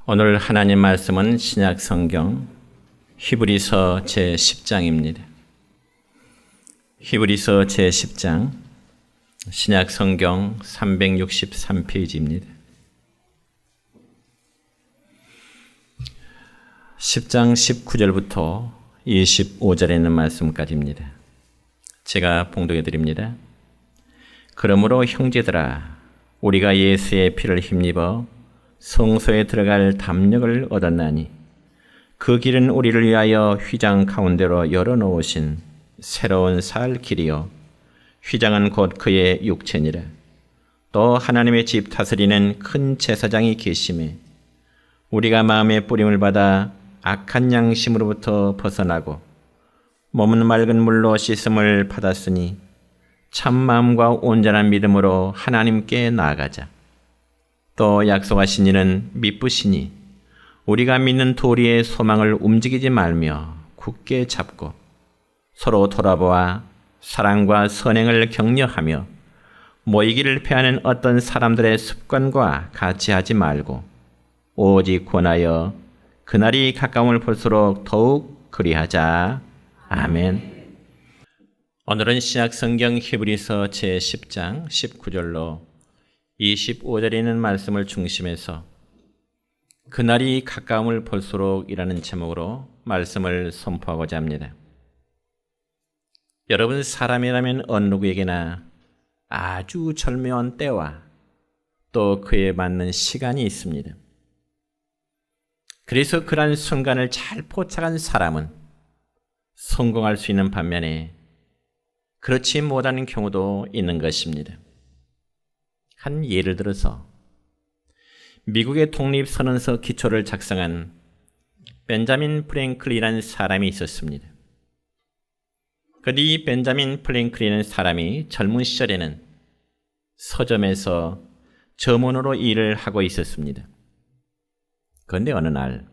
오늘 하나님 말씀은 신약 성경 히브리서 제10장입니다. 히브리서 제10장 신약 성경 363페이지입니다. 10장 19절부터 25절에 있는 말씀까지입니다. 제가 봉독해 드립니다. 그러므로 형제들아, 우리가 예수의 피를 힘입어 성소에 들어갈 담력을 얻었나니 그 길은 우리를 위하여 휘장 가운데로 열어놓으신 새로운 살 길이요 휘장은 곧 그의 육체니라. 또 하나님의 집 다스리는 큰 제사장이 계심에 우리가 마음의 뿌림을 받아 악한 양심으로부터 벗어나고 몸은 맑은 물로 씻음을 받았으니 참 마음과 온전한 믿음으로 하나님께 나아가자. 또 약속하신 이는 미쁘시니 우리가 믿는 도리의 소망을 움직이지 말며 굳게 잡고 서로 돌아보아 사랑과 선행을 격려하며 모이기를 패하는 어떤 사람들의 습관과 같이 하지 말고 오직 권하여 그날이 가까움을 볼수록 더욱 그리하자. 아멘. 오늘은 신약 성경 히브리서 제10장 19절로 25절에 있는 말씀을 중심해서 그날이 가까움을 볼수록 이라는 제목으로 말씀을 선포하고자 합니다. 여러분, 사람이라면 어느 누구에게나 아주 절묘한 때와 또 그에 맞는 시간이 있습니다. 그래서 그러한 순간을 잘 포착한 사람은 성공할 수 있는 반면에 그렇지 못하는 경우도 있는 것입니다. 한 예를 들어서 미국의 독립선언서 기초를 작성한 벤자민 프랭클린이라는 사람이 있었습니다. 그런데 이 벤자민 프랭클린이라는 사람이 젊은 시절에는 서점에서 점원으로 일을 하고 있었습니다. 그런데 어느 날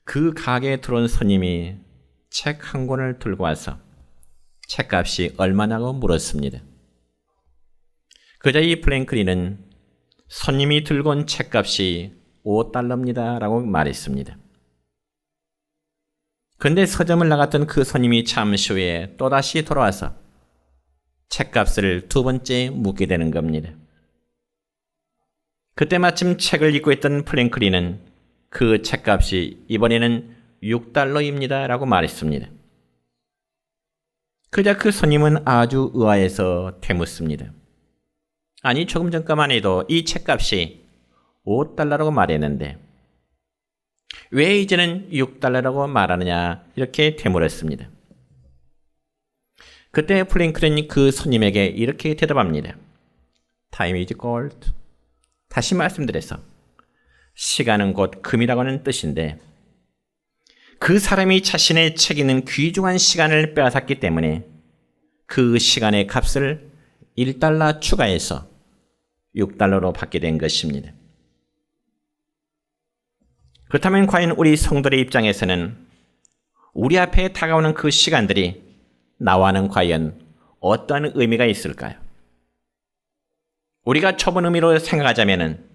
그 가게에 들어온 손님이 책 한 권을 들고 와서 책값이 얼마냐고 물었습니다. 그자 이 프랭클린은 손님이 들고 온 책값이 $5입니다 라고 말했습니다. 그런데 서점을 나갔던 그 손님이 잠시 후에 또다시 돌아와서 책값을 두 번째 묻게 되는 겁니다. 그때 마침 책을 읽고 있던 프랭클린은 그 책값이 이번에는 $6입니다 라고 말했습니다. 그자 그 손님은 아주 의아해서 되묻습니다. 아니, 조금 전까만 해도 이 책값이 $5라고 말했는데 왜 이제는 $6라고 말하느냐, 이렇게 되물었습니다. 그때 프랭클린이 그 손님에게 이렇게 대답합니다. Time is gold. 다시 말씀드려서 시간은 곧 금이라고 하는 뜻인데 그 사람이 자신의 책 있는 귀중한 시간을 빼앗았기 때문에 그 시간의 값을 $1 추가해서 $6로 받게 된 것입니다. 그렇다면 과연 우리 성도의 입장에서는 우리 앞에 다가오는 그 시간들이 나와는 과연 어떠한 의미가 있을까요? 우리가 좁은 의미로 생각하자면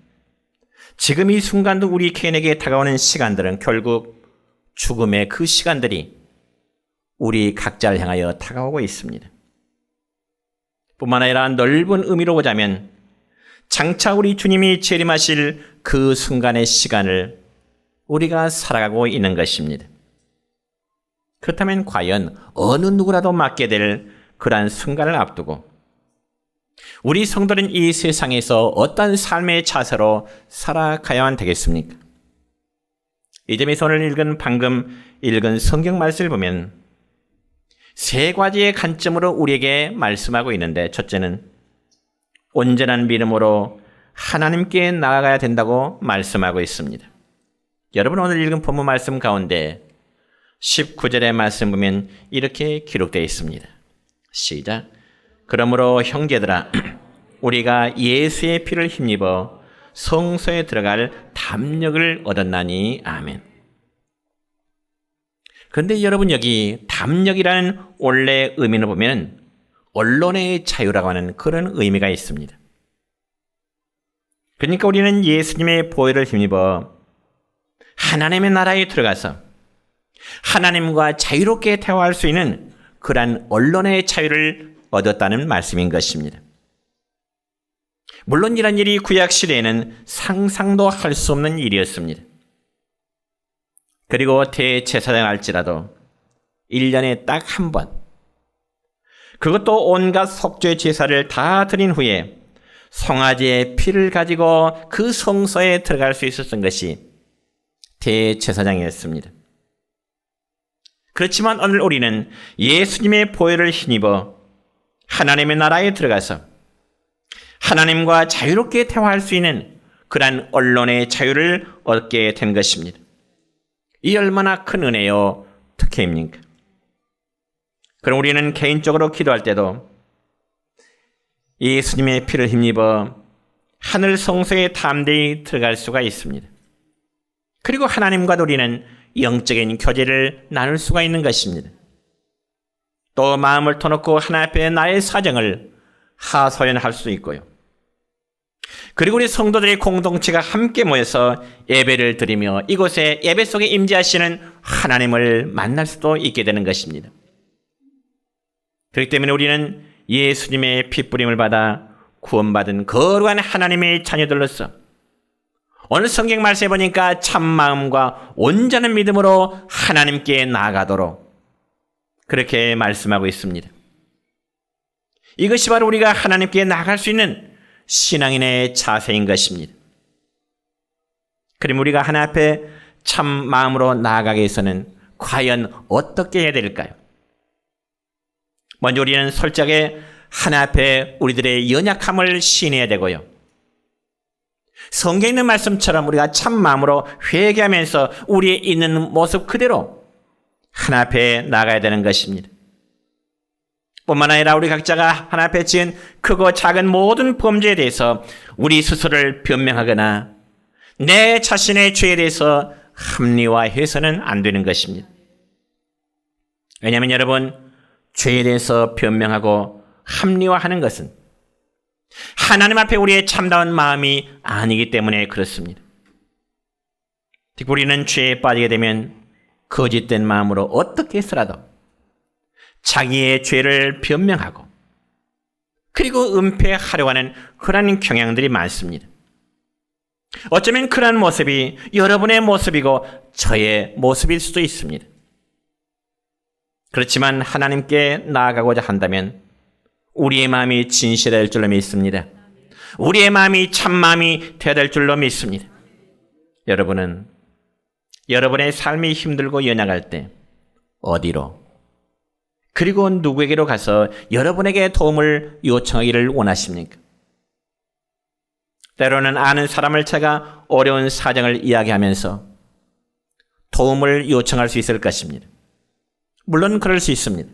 지금 이 순간도 우리 개인에게 다가오는 시간들은 결국 죽음의 그 시간들이 우리 각자를 향하여 다가오고 있습니다. 뿐만 아니라 넓은 의미로 보자면 장차 우리 주님이 재림하실 그 순간의 시간을 우리가 살아가고 있는 것입니다. 그렇다면 과연 어느 누구라도 맞게 될 그러한 순간을 앞두고 우리 성도는 이 세상에서 어떤 삶의 자세로 살아가야만 되겠습니까? 이 점에서 오늘 방금 읽은 성경 말씀을 보면 세 가지의 관점으로 우리에게 말씀하고 있는데, 첫째는 온전한 믿음으로 하나님께 나아가야 된다고 말씀하고 있습니다. 여러분, 오늘 읽은 본문 말씀 가운데 19절의 말씀 보면 이렇게 기록되어 있습니다. 시작. 그러므로 형제들아, 우리가 예수의 피를 힘입어 성소에 들어갈 담력을 얻었나니. 아멘. 그런데 여러분, 여기 담력이라는 원래 의미를 보면 언론의 자유라고 하는 그런 의미가 있습니다. 그러니까 우리는 예수님의 보혈을 힘입어 하나님의 나라에 들어가서 하나님과 자유롭게 대화할 수 있는 그러한 언론의 자유를 얻었다는 말씀인 것입니다. 물론 이런 일이 구약 시대에는 상상도 할 수 없는 일이었습니다. 그리고 대제사장 할지라도 1년에 딱 한 번, 그것도 온갖 속죄 제사를 다 드린 후에 송아지의 피를 가지고 그 성소에 들어갈 수 있었던 것이 대제사장이었습니다. 그렇지만 오늘 우리는 예수님의 보혈을 힘입어 하나님의 나라에 들어가서 하나님과 자유롭게 대화할 수 있는 그러한 언론의 자유를 얻게 된 것입니다. 이 얼마나 큰 은혜요 특혜입니까? 그럼 우리는 개인적으로 기도할 때도 예수님의 피를 힘입어 하늘 성소에 담대히 들어갈 수가 있습니다. 그리고 하나님과 우리는 영적인 교제를 나눌 수가 있는 것입니다. 또 마음을 터놓고 하나님 앞에 나의 사정을 하소연할 수 있고요. 그리고 우리 성도들의 공동체가 함께 모여서 예배를 드리며 이곳에 예배 속에 임재하시는 하나님을 만날 수도 있게 되는 것입니다. 그렇기 때문에 우리는 예수님의 핏부림을 받아 구원받은 거룩한 하나님의 자녀들로서 오늘 성경 말씀에 보니까 참 마음과 온전한 믿음으로 하나님께 나아가도록 그렇게 말씀하고 있습니다. 이것이 바로 우리가 하나님께 나아갈 수 있는 신앙인의 자세인 것입니다. 그럼 우리가 하나님 앞에 참 마음으로 나아가기 위해서는 과연 어떻게 해야 될까요? 먼저 우리는 솔직하게 하나님 앞에 우리들의 연약함을 시인해야 되고요. 성경에 있는 말씀처럼 우리가 참 마음으로 회개하면서 우리의 있는 모습 그대로 하나님 앞에 나가야 되는 것입니다. 뿐만 아니라 우리 각자가 하나님 앞에 지은 크고 작은 모든 범죄에 대해서 우리 스스로를 변명하거나 내 자신의 죄에 대해서 합리화해서는 안 되는 것입니다. 왜냐하면 여러분, 죄에 대해서 변명하고 합리화하는 것은 하나님 앞에 우리의 참다운 마음이 아니기 때문에 그렇습니다. 특히 우리는 죄에 빠지게 되면 거짓된 마음으로 어떻게 해서라도 자기의 죄를 변명하고 그리고 은폐하려고 하는 그런 경향들이 많습니다. 어쩌면 그런 모습이 여러분의 모습이고 저의 모습일 수도 있습니다. 그렇지만 하나님께 나아가고자 한다면 우리의 마음이 진실할 줄로 믿습니다. 우리의 마음이 참마음이 되어야 될 줄로 믿습니다. 여러분은 여러분의 삶이 힘들고 연약할 때 어디로 그리고 누구에게로 가서 여러분에게 도움을 요청하기를 원하십니까? 때로는 아는 사람을 찾아 어려운 사정을 이야기하면서 도움을 요청할 수 있을 것입니다. 물론 그럴 수 있습니다.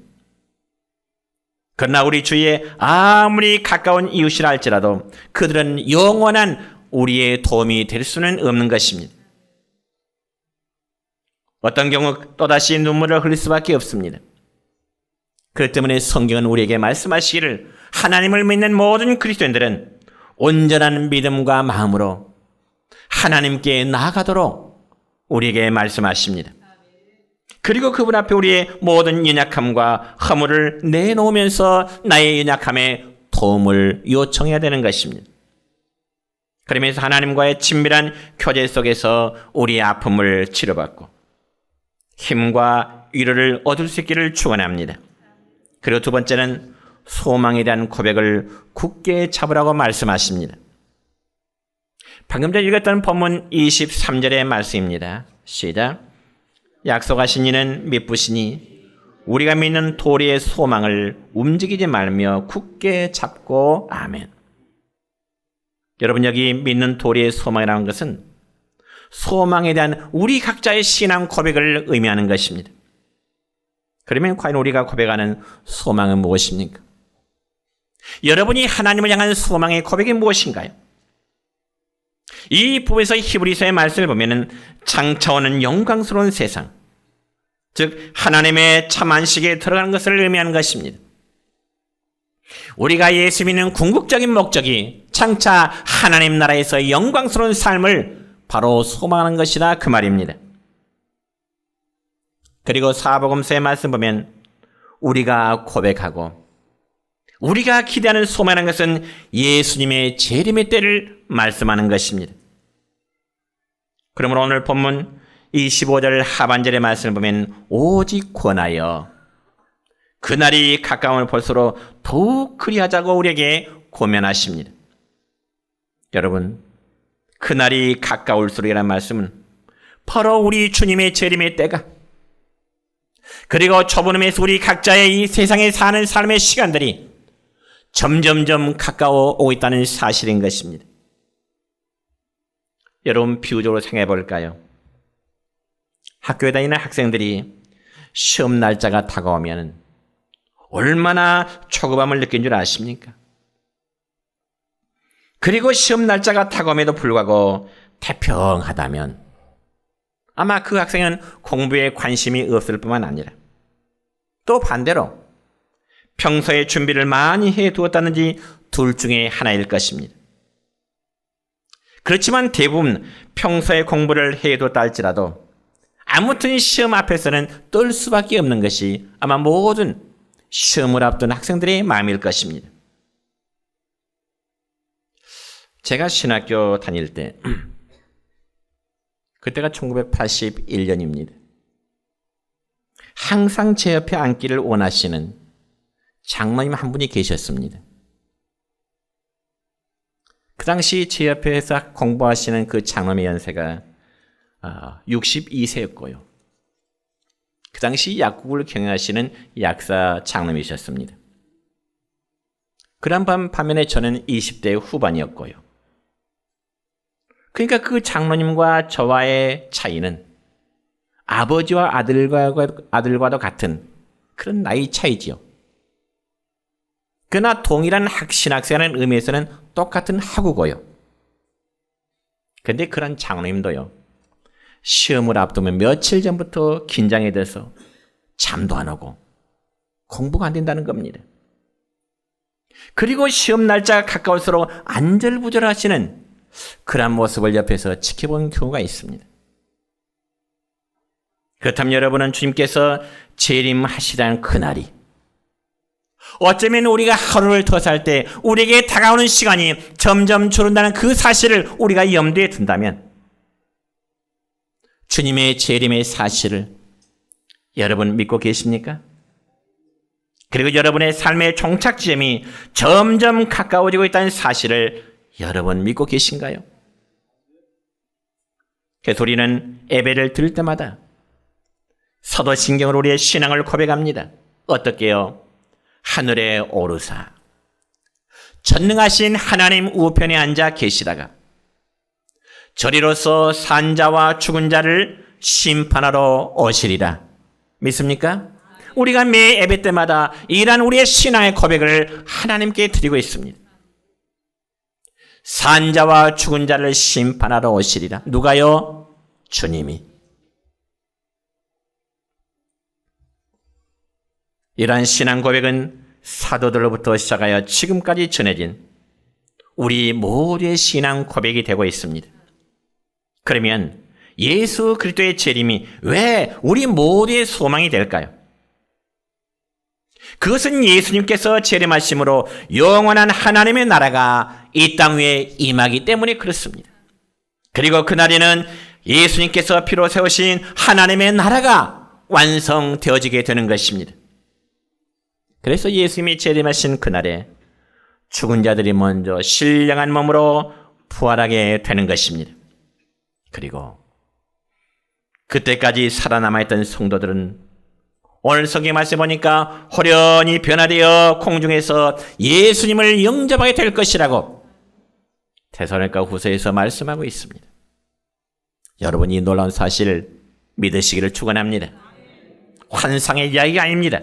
그러나 우리 주위에 아무리 가까운 이웃이라 할지라도 그들은 영원한 우리의 도움이 될 수는 없는 것입니다. 어떤 경우 또다시 눈물을 흘릴 수밖에 없습니다. 그렇기 때문에 성경은 우리에게 말씀하시기를 하나님을 믿는 모든 그리스도인들은 온전한 믿음과 마음으로 하나님께 나아가도록 우리에게 말씀하십니다. 그리고 그분 앞에 우리의 모든 연약함과 허물을 내놓으면서 나의 연약함에 도움을 요청해야 되는 것입니다. 그러면서 하나님과의 친밀한 교제 속에서 우리의 아픔을 치료받고 힘과 위로를 얻을 수 있기를 축원합니다. 그리고 두 번째는 소망에 대한 고백을 굳게 잡으라고 말씀하십니다. 방금 전에 읽었던 본문 23절의 말씀입니다. 시작. 약속하신 이는 미쁘시니 우리가 믿는 도리의 소망을 움직이지 말며 굳게 잡고 아멘. 여러분, 여기 믿는 도리의 소망이라는 것은 소망에 대한 우리 각자의 신앙 고백을 의미하는 것입니다. 그러면 과연 우리가 고백하는 소망은 무엇입니까? 여러분이 하나님을 향한 소망의 고백이 무엇인가요? 이 부분에서 히브리서의 말씀을 보면 장차 오는 영광스러운 세상, 즉 하나님의 참 안식에 들어가는 것을 의미하는 것입니다. 우리가 예수 믿는 궁극적인 목적이 장차 하나님 나라에서 영광스러운 삶을 바로 소망하는 것이다, 그 말입니다. 그리고 사복음서의 말씀 보면 우리가 고백하고 우리가 기대하는 소망하는 것은 예수님의 재림의 때를 말씀하는 것입니다. 그러므로 오늘 본문 25절 하반절의 말씀을 보면 오직 권하여 그날이 가까움을 볼수록 더욱 그리하자고 우리에게 고면하십니다. 여러분, 그날이 가까울수록이라는 말씀은 바로 우리 주님의 재림의 때가, 그리고 좁은 의미에서 우리 각자의 이 세상에 사는 삶의 시간들이 점점점 가까워 오고 있다는 사실인 것입니다. 여러분, 비유적으로 생각해 볼까요? 학교에 다니는 학생들이 시험 날짜가 다가오면 얼마나 초급함을 느낀 줄 아십니까? 그리고 시험 날짜가 다가옴에도 불구하고 태평하다면 아마 그 학생은 공부에 관심이 없을 뿐만 아니라 또 반대로 평소에 준비를 많이 해두었다는지 둘 중에 하나일 것입니다. 그렇지만 대부분 평소에 공부를 해두었다 할지라도 아무튼 시험 앞에서는 떨 수밖에 없는 것이 아마 모든 시험을 앞둔 학생들의 마음일 것입니다. 제가 신학교 다닐 때 그때가 1981년입니다. 항상 제 옆에 앉기를 원하시는 장로님 한 분이 계셨습니다. 그 당시 제 옆에서 공부하시는 그 장로님의 연세가 62세였고요. 그 당시 약국을 경영하시는 약사 장로님이셨습니다. 그런 반면에 저는 20대 후반이었고요. 그러니까 그 장로님과 저와의 차이는 아버지와 아들과도 같은 그런 나이 차이지요. 그러나 동일한 신학생이라는 의미에서는 똑같은 학우고요. 그런데 그런 장로님도요, 시험을 앞두면 며칠 전부터 긴장이 돼서 잠도 안 오고 공부가 안 된다는 겁니다. 그리고 시험 날짜가 가까울수록 안절부절하시는 그런 모습을 옆에서 지켜본 경우가 있습니다. 그렇다면 여러분은 주님께서 재림하시라는 그날이 어쩌면 우리가 하루를 더 살 때 우리에게 다가오는 시간이 점점 줄어든다는 그 사실을 우리가 염두에 둔다면 주님의 재림의 사실을 여러분 믿고 계십니까? 그리고 여러분의 삶의 종착 지점이 점점 가까워지고 있다는 사실을 여러분 믿고 계신가요? 그래서 우리는 예배를 드릴 때마다 사도신경으로 우리의 신앙을 고백합니다. 어떻게요? 하늘에 오르사 전능하신 하나님 우편에 앉아 계시다가 저리로서 산자와 죽은 자를 심판하러 오시리라. 믿습니까? 우리가 매 예배 때마다 이러한 우리의 신앙의 고백을 하나님께 드리고 있습니다. 산자와 죽은 자를 심판하러 오시리라. 누가요? 주님이. 이러한 신앙 고백은 사도들로부터 시작하여 지금까지 전해진 우리 모두의 신앙 고백이 되고 있습니다. 그러면 예수 그리스도의 재림이 왜 우리 모두의 소망이 될까요? 그것은 예수님께서 재림하심으로 영원한 하나님의 나라가 이 땅 위에 임하기 때문에 그렇습니다. 그리고 그날에는 예수님께서 피로 세우신 하나님의 나라가 완성되어지게 되는 것입니다. 그래서 예수님이 재림하신 그날에 죽은 자들이 먼저 신령한 몸으로 부활하게 되는 것입니다. 그리고 그때까지 살아남아있던 성도들은 오늘 성경 말씀 보니까 호련히 변화되어 공중에서 예수님을 영접하게 될 것이라고 데살로니가 후서에서 말씀하고 있습니다. 여러분, 이 놀라운 사실을 믿으시기를 축원합니다. 환상의 이야기가 아닙니다.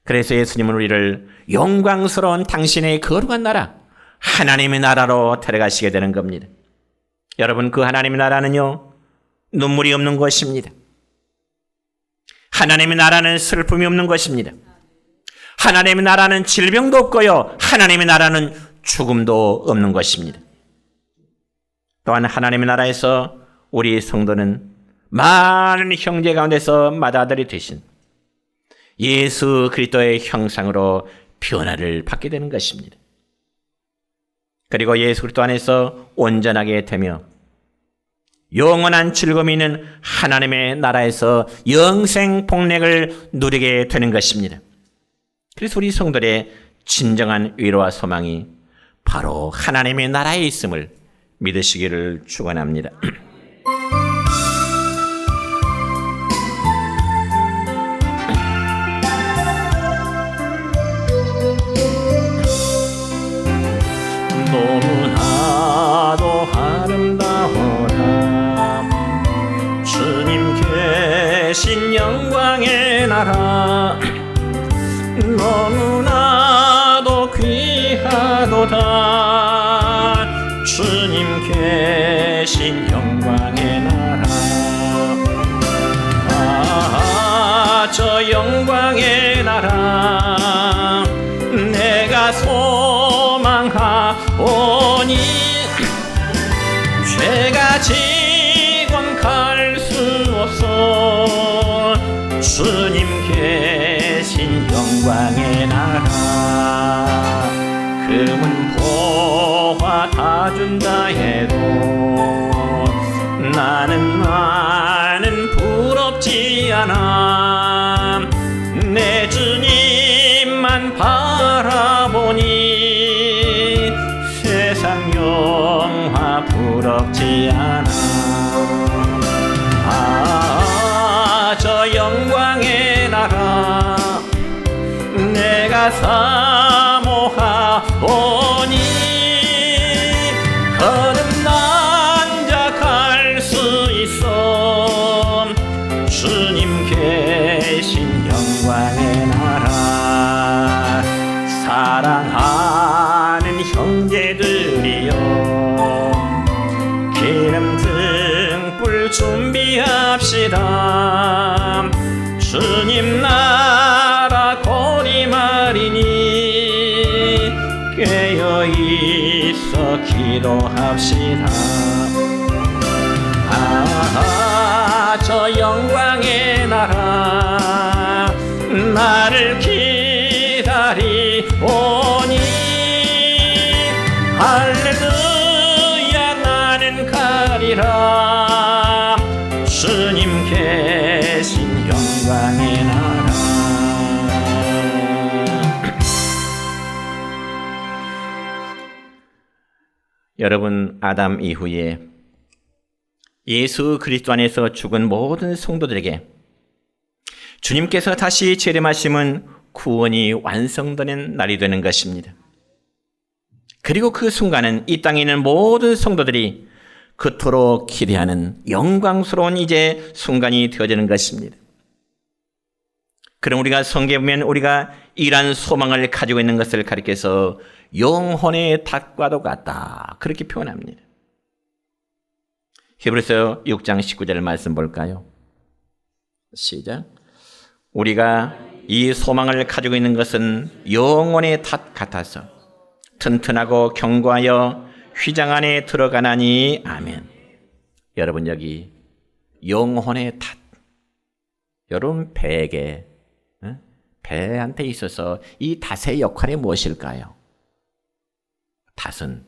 그래서 예수님은 우리를 영광스러운 당신의 거룩한 나라, 하나님의 나라로 데려가시게 되는 겁니다. 여러분, 그 하나님의 나라는요, 눈물이 없는 것입니다. 하나님의 나라는 슬픔이 없는 것입니다. 하나님의 나라는 질병도 없고요, 하나님의 나라는 죽음도 없는 것입니다. 또한 하나님의 나라에서 우리 성도는 많은 형제 가운데서 맏아들이 되신 예수 그리스도의 형상으로 변화를 받게 되는 것입니다. 그리고 예수 그리스도 안에서 온전하게 되며 영원한 즐거움이 있는 하나님의 나라에서 영생 복락을 누리게 되는 것입니다. 그래서 우리 성도들의 진정한 위로와 소망이 바로 하나님의 나라에 있음을 믿으시기를 축원합니다. 너무나도 아름다워라 주님 계신 영광의 나라 너무나도 귀하도다 주님 계신 영광의 나라 저 영광의 나라 내가 소망하오니 죄가 지금 갈 수 없어 주님 계신 영광의 나라 금은 보화 다 준다 해도 나는 부럽지 않아 내 주님만 바라보니 세상 영화 부럽지 않아 저 영광의 나라 내가 사모하오니 거듭난 자 갈 수 있어 주님 계신 영광의 나라 사랑하는 형제들이여 기름 등불 준비합시다 주님 나라 고리말이니 깨어있어 기도합시다 저 영광의 나라 나를 기다리오니 할렐루야 나는 가리라 주님 계신 영광의 나라 여러분 아담 이후에 예수 그리스도 안에서 죽은 모든 성도들에게 주님께서 다시 재림하심은 구원이 완성되는 날이 되는 것입니다. 그리고 그 순간은 이 땅에 있는 모든 성도들이 그토록 기대하는 영광스러운 이제 순간이 되어지는 것입니다. 그럼 우리가 성경에 보면 우리가 이러한 소망을 가지고 있는 것을 가리켜서 영혼의 닷과도 같다 그렇게 표현합니다. 히브리서 6장 19절 말씀 볼까요? 시작. 우리가 이 소망을 가지고 있는 것은 영혼의 닷 같아서 튼튼하고 견고하여 휘장 안에 들어가나니 아멘. 여러분 여기 영혼의 닷. 여러분 배에게 배한테 있어서 이 닷의 역할이 무엇일까요? 닷은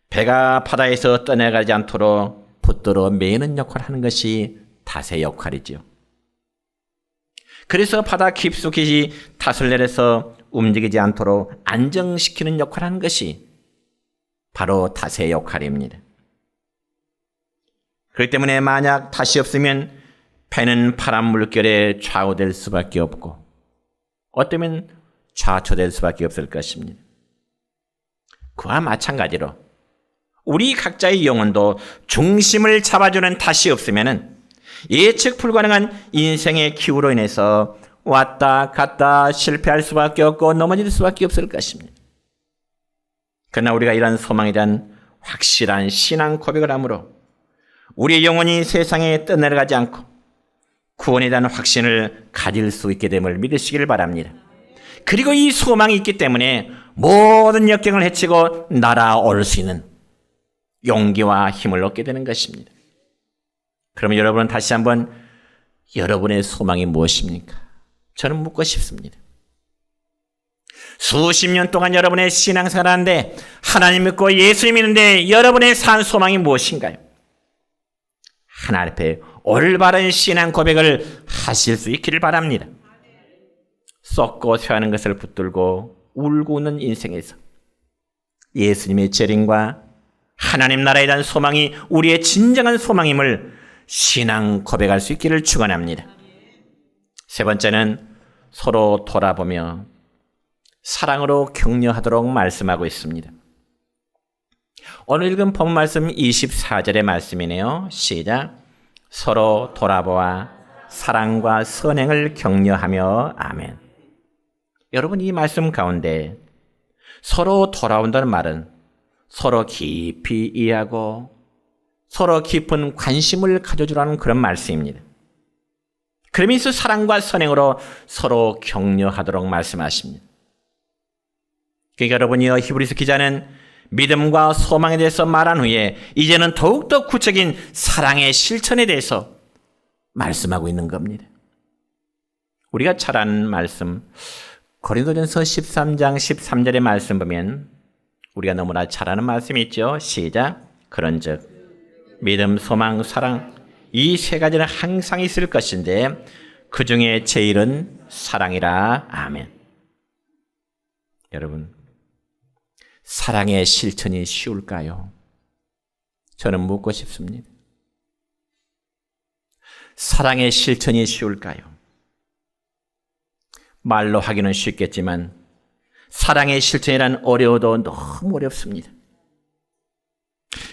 배가 바다에서 떠나가지 않도록 붙들어 매는 역할을 하는 것이 닷의 역할이죠. 그래서 바다 깊숙이 닷을 내려서 움직이지 않도록 안정시키는 역할을 하는 것이 바로 닷의 역할입니다. 그렇기 때문에 만약 닷이 없으면 배는 바람 물결에 좌우될 수밖에 없고 어쩌면 좌초될 수밖에 없을 것입니다. 그와 마찬가지로 우리 각자의 영혼도 중심을 잡아주는 닷이 없으면 예측 불가능한 인생의 기후로 인해서 왔다 갔다 실패할 수밖에 없고 넘어질 수밖에 없을 것입니다. 그러나 우리가 이런 소망에 대한 확실한 신앙 고백을 함으로 우리의 영혼이 세상에 떠내려가지 않고 구원에 대한 확신을 가질 수 있게 됨을 믿으시기를 바랍니다. 그리고 이 소망이 있기 때문에 모든 역경을 헤치고 날아올 수 있는 용기와 힘을 얻게 되는 것입니다. 그러면 여러분은 다시 한번 여러분의 소망이 무엇입니까? 저는 묻고 싶습니다. 수십 년 동안 여러분의 신앙생활 하는데 하나님 믿고 예수님 믿는데 여러분의 산 소망이 무엇인가요? 하나님 앞에 올바른 신앙 고백을 하실 수 있기를 바랍니다. 썩고 쇠하는 것을 붙들고 울고 있는 인생에서 예수님의 재림과 하나님 나라에 대한 소망이 우리의 진정한 소망임을 신앙 고백할 수 있기를 축원합니다. 세 번째는 서로 돌아보며 사랑으로 격려하도록 말씀하고 있습니다. 오늘 읽은 본문 말씀 24절의 말씀이네요. 시작. 서로 돌아보아 사랑과 선행을 격려하며 아멘. 여러분, 이 말씀 가운데 서로 돌아온다는 말은 서로 깊이 이해하고 서로 깊은 관심을 가져주라는 그런 말씀입니다. 그러면서 사랑과 선행으로 서로 격려하도록 말씀하십니다. 그러니까 여러분이요, 히브리서 기자는 믿음과 소망에 대해서 말한 후에 이제는 더욱더 구체적인 사랑의 실천에 대해서 말씀하고 있는 겁니다. 우리가 잘 아는 말씀, 고린도전서 13장 13절의 말씀 보면 우리가 너무나 잘 아는 말씀이 있죠. 시작. 그런즉 믿음, 소망, 사랑 이 세 가지는 항상 있을 것인데 그 중에 제일은 사랑이라. 아멘. 여러분, 사랑의 실천이 쉬울까요? 저는 묻고 싶습니다. 사랑의 실천이 쉬울까요? 말로 하기는 쉽겠지만 사랑의 실천이란 어려워도 너무 어렵습니다.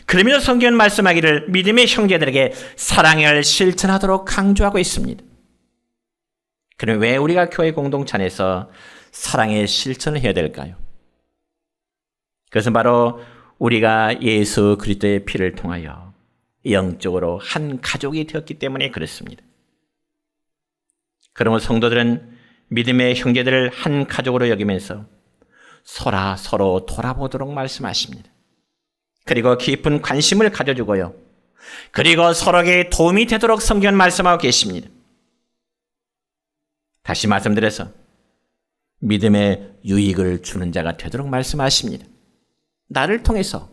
그러면서 성경은 말씀하기를 믿음의 형제들에게 사랑을 실천하도록 강조하고 있습니다. 그럼 왜 우리가 교회 공동체 안에서 사랑의 실천을 해야 될까요? 그것은 바로 우리가 예수 그리스도의 피를 통하여 영적으로 한 가족이 되었기 때문에 그렇습니다. 그러면 성도들은 믿음의 형제들을 한 가족으로 여기면서 서로 돌아보도록 말씀하십니다. 그리고 깊은 관심을 가져주고요. 그리고 서로에게 도움이 되도록 성경은 말씀하고 계십니다. 다시 말씀드려서 믿음의 유익을 주는 자가 되도록 말씀하십니다. 나를 통해서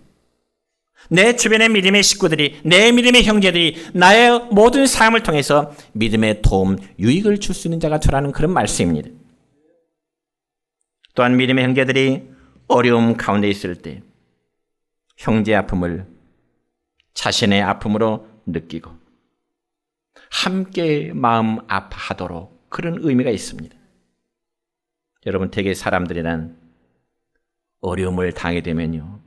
내 주변의 믿음의 식구들이, 내 믿음의 형제들이 나의 모든 삶을 통해서 믿음의 도움, 유익을 줄 수 있는 자가 되라는 그런 말씀입니다. 또한 믿음의 형제들이 어려움 가운데 있을 때 형제의 아픔을 자신의 아픔으로 느끼고 함께 마음 아파하도록 그런 의미가 있습니다. 여러분, 대개 사람들이란 어려움을 당하게 되면요,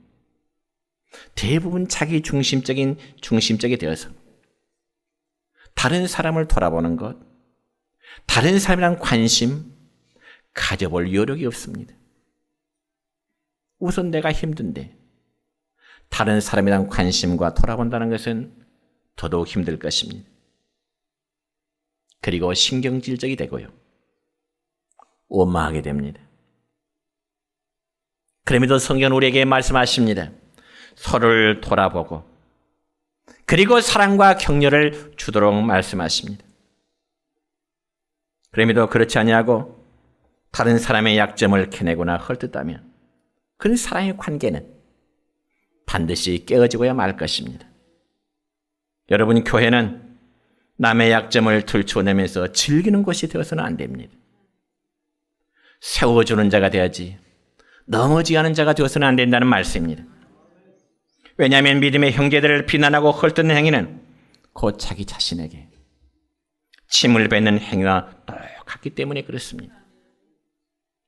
대부분 자기 중심적이 되어서 다른 사람을 돌아보는 것, 다른 사람이란 관심 가져볼 여력이 없습니다. 우선 내가 힘든데 다른 사람이란 관심과 돌아본다는 것은 더더욱 힘들 것입니다. 그리고 신경질적이 되고요, 원망하게 됩니다. 그럼에도 성경은 우리에게 말씀하십니다. 서로를 돌아보고 그리고 사랑과 격려를 주도록 말씀하십니다. 그럼에도 그렇지 아니하고 다른 사람의 약점을 캐내거나 헐뜯다면 그런 사랑의 관계는 반드시 깨어지고야 말 것입니다. 여러분, 교회는 남의 약점을 들추어내면서 즐기는 곳이 되어서는 안 됩니다. 세워주는 자가 되어야지 넘어지게 하는 자가 되어서는 안 된다는 말씀입니다. 왜냐하면 믿음의 형제들을 비난하고 헐뜯는 행위는 곧 자기 자신에게 침을 뱉는 행위와 똑같기 때문에 그렇습니다.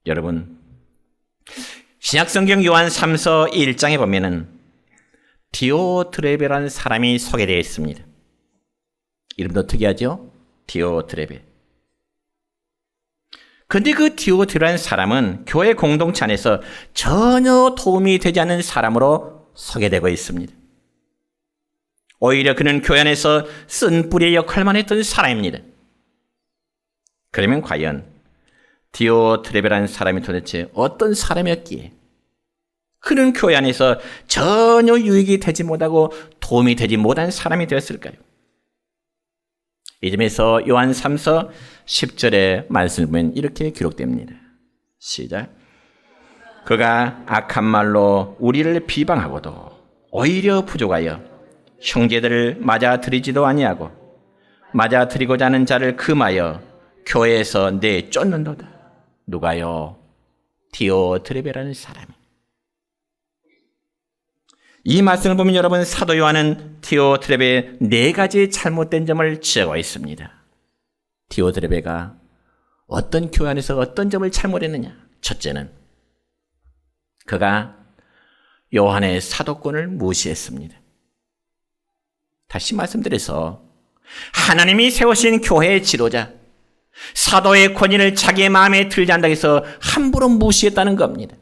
여러분, 신약성경 요한 3서 1장에 보면은 디오드레베라는 사람이 소개되어 있습니다. 이름도 특이하죠? 디오드레베. 그런데 그 디오드레라는 사람은 교회 공동체 안에서 전혀 도움이 되지 않는 사람으로 소개되고 있습니다. 오히려 그는 교회 안에서 쓴 뿌리의 역할만 했던 사람입니다. 그러면 과연 디오드레베라는 사람이 도대체 어떤 사람이었기에 그는 교회 안에서 전혀 유익이 되지 못하고 도움이 되지 못한 사람이 되었을까요? 이 점에서 요한 3서 10절의 말씀을 보면 이렇게 기록됩니다. 시작. 그가 악한 말로 우리를 비방하고도 오히려 부족하여 형제들을 맞아들이지도 아니하고 맞아들이고자 하는 자를 금하여 교회에서 내쫓는도다. 누가요? 디오드레베라는 사람이. 이 말씀을 보면 여러분, 사도 요한은 디오드레베의 네 가지 잘못된 점을 지적하고 있습니다. 디오드레베가 어떤 교회 안에서 어떤 점을 잘못했느냐? 첫째는 그가 요한의 사도권을 무시했습니다. 다시 말씀드려서 하나님이 세우신 교회의 지도자, 사도의 권위를 자기의 마음에 들지 않는다고 해서 함부로 무시했다는 겁니다.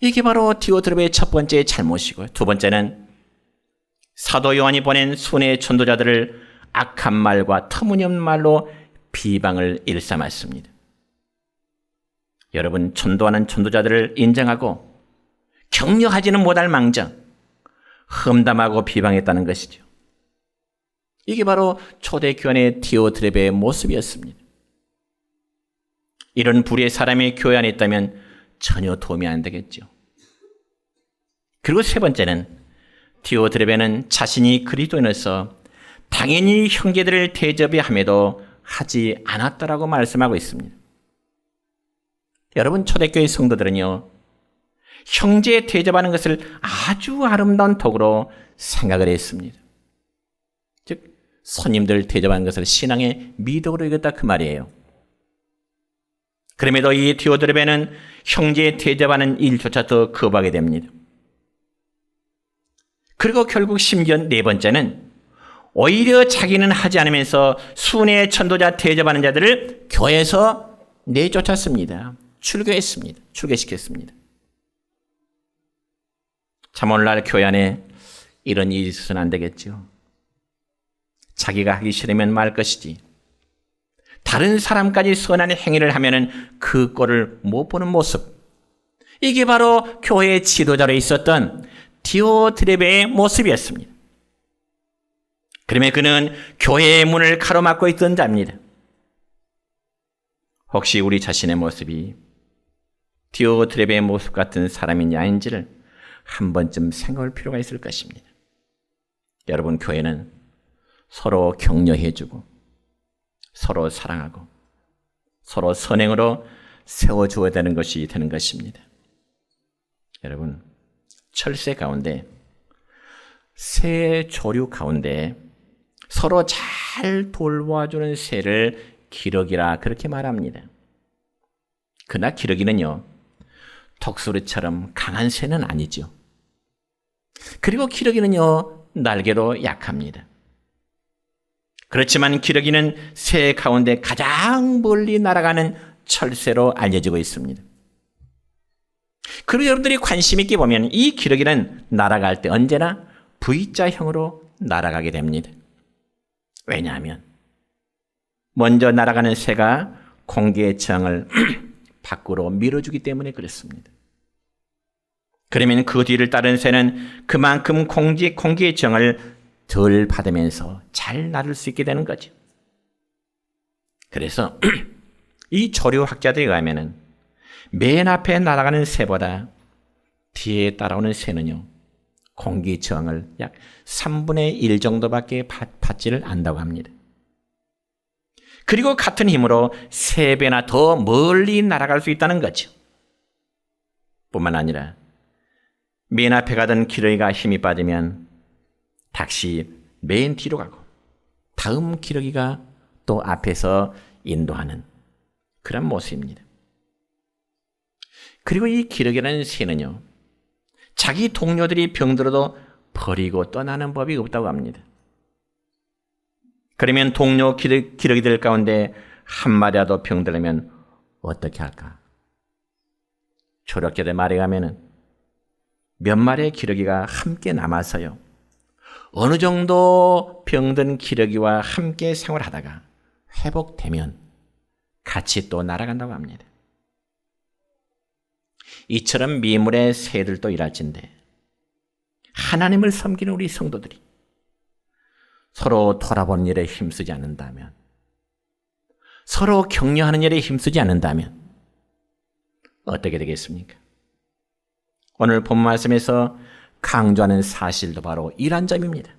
이게 바로 디오드레베의 첫 번째 잘못이고요. 두 번째는 사도 요한이 보낸 순회 전도자들을 악한 말과 터무니없는 말로 비방을 일삼았습니다. 여러분, 전도하는 전도자들을 인정하고 격려하지는 못할 망정 험담하고 비방했다는 것이죠. 이게 바로 초대교회의 디오드레베의 모습이었습니다. 이런 불의의 사람이 교회 안에 있다면 전혀 도움이 안 되겠죠. 그리고 세 번째는 디오드레베는 자신이 그리스도인으로서 당연히 형제들을 대접함에도 하지 않았다라고 말씀하고 있습니다. 여러분, 초대교회 성도들은요, 형제 대접하는 것을 아주 아름다운 덕으로 생각을 했습니다. 즉, 손님들 대접하는 것을 신앙의 미덕으로 여겼다 그 말이에요. 그럼에도 이 디오드레베는 형제 대접하는 일조차 더 거부하게 됩니다. 그리고 결국 심지어 네 번째는 오히려 자기는 하지 않으면서 순회 전도자 대접하는 자들을 교회에서 내쫓았습니다. 출교시켰습니다. 참 오늘날 교회 안에 이런 일이 있어서는 안 되겠죠. 자기가 하기 싫으면 말 것이지 다른 사람까지 선한 행위를 하면은 그 꼴을 못 보는 모습, 이게 바로 교회의 지도자로 있었던 디오드레베의 모습이었습니다. 그러면 그는 교회의 문을 가로막고 있던 자입니다. 혹시 우리 자신의 모습이 디오드레베의 모습 같은 사람인지 아닌지를 한 번쯤 생각할 필요가 있을 것입니다. 여러분, 교회는 서로 격려해주고 서로 사랑하고 서로 선행으로 세워주어야 되는 것이 되는 것입니다. 여러분, 철새 가운데, 새 조류 가운데 서로 잘 돌봐주는 새를 기러기라 그렇게 말합니다. 그러나 기러기는요, 독수리처럼 강한 새는 아니죠. 그리고 기러기는요, 날개도 약합니다. 그렇지만 기러기는 새 가운데 가장 멀리 날아가는 철새로 알려지고 있습니다. 그리고 여러분들이 관심 있게 보면 이 기러기는 날아갈 때 언제나 V자형으로 날아가게 됩니다. 왜냐하면 먼저 날아가는 새가 공기의 저항을 밖으로 밀어주기 때문에 그렇습니다. 그러면 그 뒤를 따르는 새는 그만큼 공기의 저항을 덜 받으면서 잘 나를 수 있게 되는 거죠. 그래서 이 조류학자들에 의하면 맨 앞에 날아가는 새보다 뒤에 따라오는 새는요, 공기 저항을 약 3분의 1 정도밖에 받지를 않는다고 합니다. 그리고 같은 힘으로 3배나 더 멀리 날아갈 수 있다는 거죠. 뿐만 아니라 맨 앞에 가던 기러기가 힘이 빠지면 다시 맨 뒤로 가고 다음 기러기가 또 앞에서 인도하는 그런 모습입니다. 그리고 이 기러기라는 새는요, 자기 동료들이 병들어도 버리고 떠나는 법이 없다고 합니다. 그러면 동료 기러기들 가운데 한 마리라도 병들면 어떻게 할까? 조력자들 말에 가면은 몇 마리의 기러기가 함께 남아서요, 어느 정도 병든 기러기와 함께 생활하다가 회복되면 같이 또 날아간다고 합니다. 이처럼 미물의 새들도 일할진데 하나님을 섬기는 우리 성도들이 서로 돌아보는 일에 힘쓰지 않는다면, 서로 격려하는 일에 힘쓰지 않는다면 어떻게 되겠습니까? 오늘 본 말씀에서 강조하는 사실도 바로 이런 점입니다.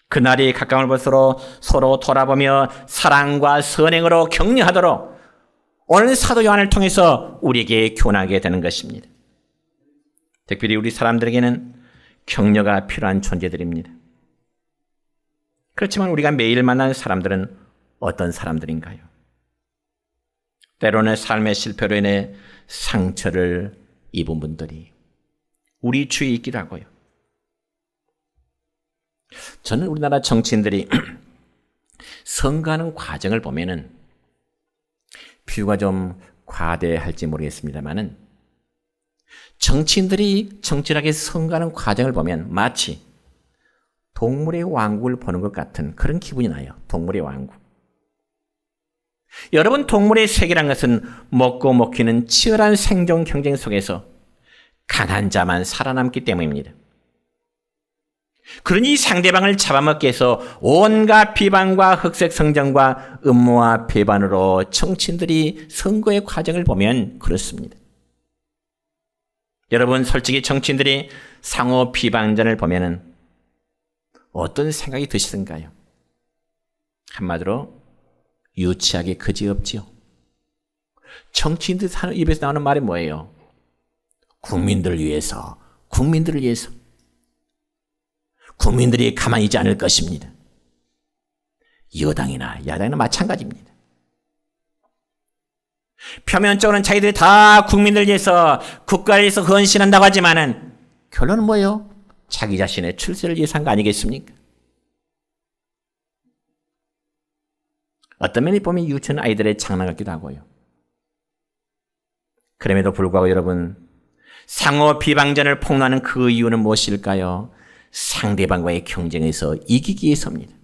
그날이 가까운 것으로 서로 돌아보며 사랑과 선행으로 격려하도록 오늘 사도 요한을 통해서 우리에게 교훈하게 되는 것입니다. 특별히 우리 사람들에게는 격려가 필요한 존재들입니다. 그렇지만 우리가 매일 만나는 사람들은 어떤 사람들인가요? 때로는 삶의 실패로 인해 상처를 입은 분들이 우리 주위에 있기도 하고요. 저는 우리나라 정치인들이 선거하는 과정을 보면은 비유가 좀 과대할지 모르겠습니다만은 정치인들이 정치하게 선거하는 과정을 보면 마치 동물의 왕국을 보는 것 같은 그런 기분이 나요. 동물의 왕국. 여러분, 동물의 세계란 것은 먹고 먹히는 치열한 생존 경쟁 속에서 강한 자만 살아남기 때문입니다. 그러니 상대방을 잡아먹기 위해서 온갖 비방과 흑색 성정과 음모와 배반으로 정치인들이 선거의 과정을 보면 그렇습니다. 여러분, 솔직히 정치인들이 상호 비방전을 보면은 어떤 생각이 드시던가요? 한마디로 유치하게 그지없지요. 정치인들 입에서 나오는 말이 뭐예요? 국민들을 위해서, 국민들을 위해서. 국민들이 가만히 있지 않을 것입니다. 여당이나 야당이나 마찬가지입니다. 표면적으로는 자기들이 다 국민들을 위해서 국가를 위해서 헌신한다고 하지만은 결론은 뭐예요? 자기 자신의 출세를 위해서 한 거 아니겠습니까? 어떤 면이 보면 유치원 아이들의 장난 같기도 하고요. 그럼에도 불구하고 여러분, 상호 비방전을 폭로하는 그 이유는 무엇일까요? 상대방과의 경쟁에서 이기기 위해서입니다.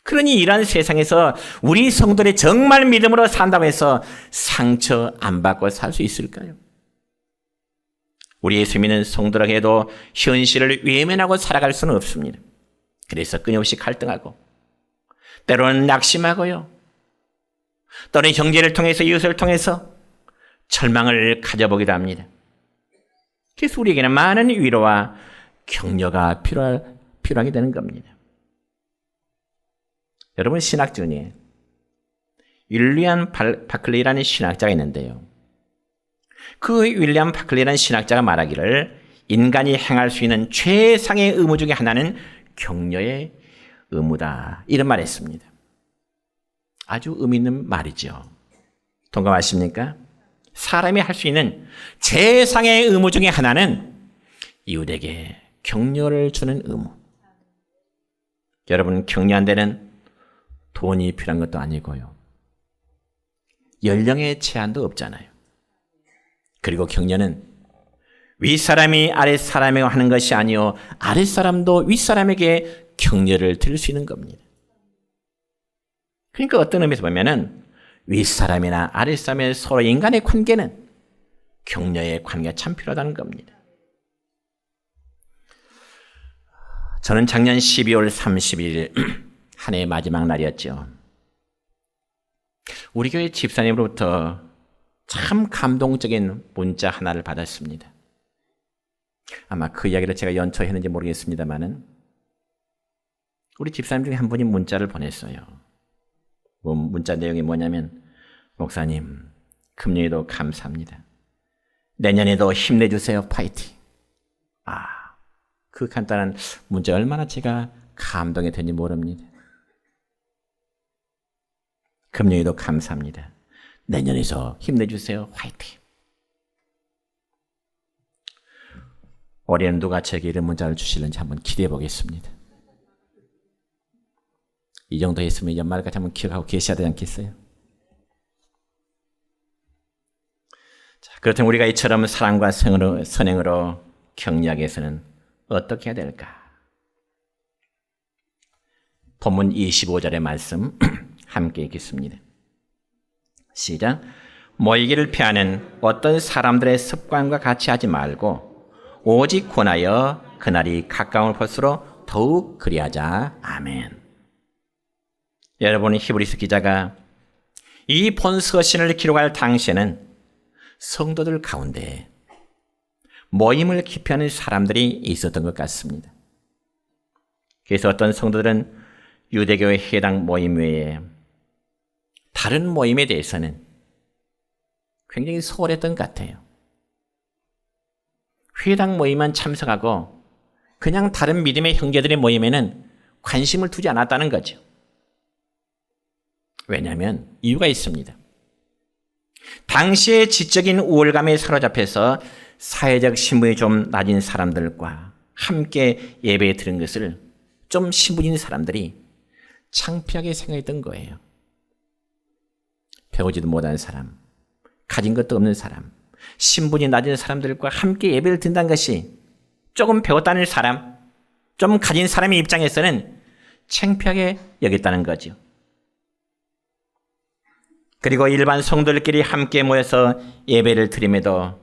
그러니 이러한 세상에서 우리 성도들이 정말 믿음으로 산다고 해서 상처 안 받고 살 수 있을까요? 우리 예수 믿는 성도라고 현실을 외면하고 살아갈 수는 없습니다. 그래서 끊임없이 갈등하고 때로는 낙심하고요. 또는 형제를 통해서 이웃을 통해서 절망을 가져보기도 합니다. 그래서 우리에게는 많은 위로와 격려가 필요하게 되는 겁니다. 여러분, 신학 중에 윌리엄 바클리라는 신학자가 있는데요. 그 윌리엄 바클리라는 신학자가 말하기를 인간이 행할 수 있는 최상의 의무 중에 하나는 격려의 의무다. 이런 말을 했습니다. 아주 의미 있는 말이죠. 동감하십니까? 사람이 할 수 있는 최상의 의무 중에 하나는 이웃에게 격려를 주는 의무. 여러분, 격려한 데는 돈이 필요한 것도 아니고요. 연령의 제한도 없잖아요. 그리고 격려는 윗사람이 아랫사람에게 하는 것이 아니요 아랫사람도 윗사람에게 격려를 드릴 수 있는 겁니다. 그러니까 어떤 의미에서 보면은 윗사람이나 아랫사람의 서로 인간의 관계는 격려의 관계가 참 필요하다는 겁니다. 저는 작년 12월 30일 한 해의 마지막 날이었죠. 우리 교회 집사님으로부터 참 감동적인 문자 하나를 받았습니다. 아마 그 이야기를 제가 연초했는지 모르겠습니다만은 우리 집사님 중에 한 분이 문자를 보냈어요. 문자 내용이 뭐냐면, 목사님, 금년에도 감사합니다. 내년에도 힘내주세요. 파이팅. 그 간단한 문자 얼마나 제가 감동이 되는지 모릅니다. 금년에도 감사합니다. 내년에도 힘내주세요. 화이팅. 올해는 누가 제게 이런 문자를 주실는지 한번 기대해 보겠습니다. 이 정도 했으면 연말까지 한번 기억하고 계셔야 되지 않겠어요? 자, 그렇다면 우리가 이처럼 사랑과 선행으로 격려하기 위해서는 어떻게 해야 될까? 본문 25절의 말씀 함께 읽겠습니다. 시작. 모이기를 피하는 어떤 사람들의 습관과 같이 하지 말고 오직 권하여 그날이 가까운 것으로 더욱 그리하자. 아멘. 여러분, 히브리서 기자가 이 본 서신을 기록할 당시에는 성도들 가운데 모임을 기피하는 사람들이 있었던 것 같습니다. 그래서 어떤 성도들은 유대교의 해당 모임 외에 다른 모임에 대해서는 굉장히 소홀했던 것 같아요. 회당 모임만 참석하고 그냥 다른 믿음의 형제들의 모임에는 관심을 두지 않았다는 거죠. 왜냐하면 이유가 있습니다. 당시의 지적인 우월감에 사로잡혀서 사회적 신분이 좀 낮은 사람들과 함께 예배에 드는 것을 좀 신분인 사람들이 창피하게 생각했던 거예요. 배우지도 못한 사람, 가진 것도 없는 사람, 신분이 낮은 사람들과 함께 예배를 드린다는 것이 조금 배웠다는 사람, 좀 가진 사람의 입장에서는 창피하게 여겼다는 거죠. 그리고 일반 성도들끼리 함께 모여서 예배를 드림에도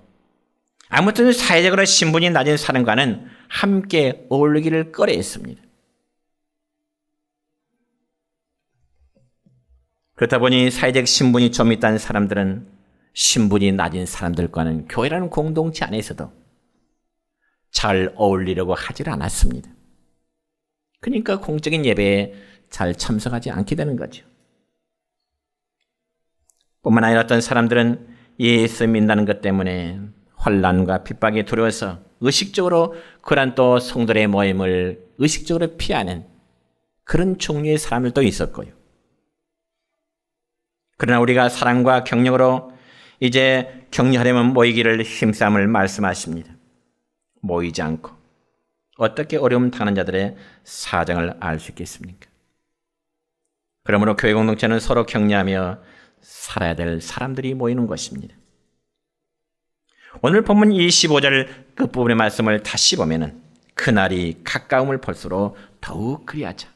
아무튼 사회적으로 신분이 낮은 사람과는 함께 어울리기를 꺼려했습니다. 그렇다 보니 사회적 신분이 좀 있다는 사람들은 신분이 낮은 사람들과는 교회라는 공동체 안에서도 잘 어울리려고 하질 않았습니다. 그러니까 공적인 예배에 잘 참석하지 않게 되는 거죠. 뿐만 아니라 어떤 사람들은 예수 믿는다는 것 때문에 환난과 핍박에 두려워서 의식적으로 그런 또 성도의 모임을 의식적으로 피하는 그런 종류의 사람들도 있었고요. 그러나 우리가 사랑과 격려로 이제 격려하려면 모이기를 힘싸움을 말씀하십니다. 모이지 않고 어떻게 어려움 당하는 자들의 사정을 알 수 있겠습니까? 그러므로 교회 공동체는 서로 격려하며 살아야 될 사람들이 모이는 것입니다. 오늘 본문 25절 끝부분의 말씀을 다시 보면은 그날이 가까움을 볼수록 더욱 그리하자.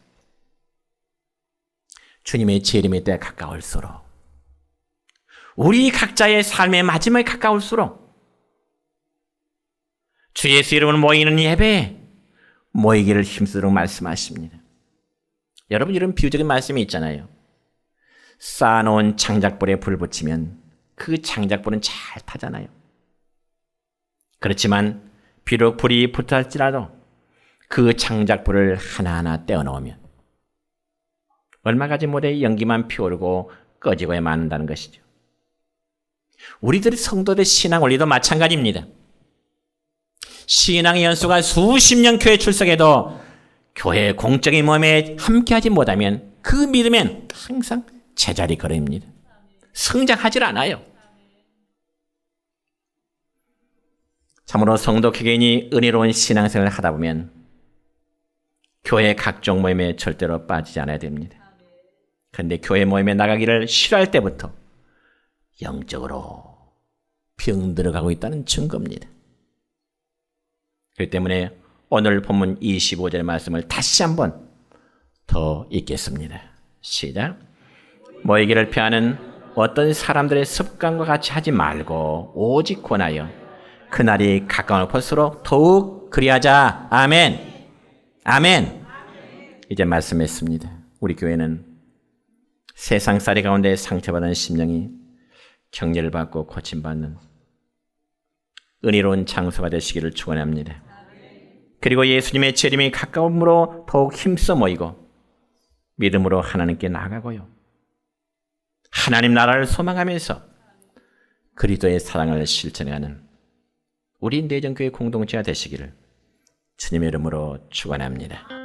주님의 재림의 때 가까울수록 우리 각자의 삶의 마지막에 가까울수록 주 예수 이름으로 모이는 예배에 모이기를 힘쓰도록 말씀하십니다. 여러분, 이런 비유적인 말씀이 있잖아요. 쌓아놓은 장작불에 불 붙이면 그 장작불은 잘 타잖아요. 그렇지만 비록 불이 붙어 할지라도 그 장작불을 하나하나 떼어놓으면 얼마 가지 못해 연기만 피오르고 꺼지고야 마는다는 것이죠. 우리들의 성도들 신앙 원리도 마찬가지입니다. 신앙의 연수가 수십 년 교회 출석해도 교회 공적인 모임에 함께하지 못하면 그 믿음엔 항상 제자리 걸음입니다. 성장하질 않아요. 참으로 성도 개개인이 은혜로운 신앙생활을 하다 보면 교회 각종 모임에 절대로 빠지지 않아야 됩니다. 그런데 교회 모임에 나가기를 싫어할 때부터 영적으로 병들어가고 있다는 증거입니다. 그렇기 때문에 오늘 본문 25절의 말씀을 다시 한번 더 읽겠습니다. 시작. 모이기를 피하는 어떤 사람들의 습관과 같이 하지 말고 오직 권하여 그날이 가까워 볼수록 더욱 그리하자. 아멘. 아멘. 이제 말씀했습니다. 우리 교회는 세상살이 가운데 상처받은 심령이 격려를 받고 고침받는 은혜로운 장소가 되시기를 축원합니다. 그리고 예수님의 재림이 가까움으로 더욱 힘써 모이고 믿음으로 하나님께 나아가고요. 하나님 나라를 소망하면서 그리스도의 사랑을 실천하는 우리 내정교회 공동체가 되시기를 주님의 이름으로 축원합니다.